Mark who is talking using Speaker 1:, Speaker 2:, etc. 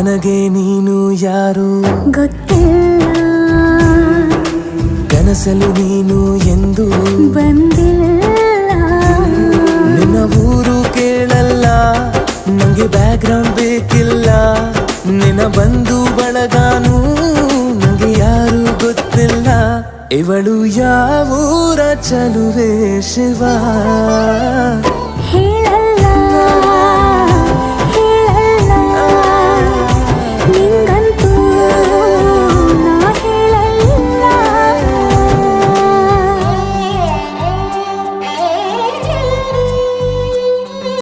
Speaker 1: ನನಗೆ ನೀನು ಯಾರು
Speaker 2: ಗೊತ್ತಿಲ್ಲ,
Speaker 1: ಕನಸಲು ನೀನು ಎಂದು
Speaker 2: ಬಂದಿಲ್ಲ.
Speaker 1: ನಿನ್ನ ಊರು ಕೇಳಲ್ಲ, ನಂಗೆ ಬ್ಯಾಕ್ಗ್ರೌಂಡ್ ಬೇಕಿಲ್ಲ. ನಿನ್ನ ಬಂಧು ಬಳಗಾನು ನಂಗೆ ಯಾರು ಗೊತ್ತಿಲ್ಲ. ಇವಳು ಯಾವೂರ ಚಲುವೆ ಶಿವ
Speaker 2: ಹೇಳಲ್ಲ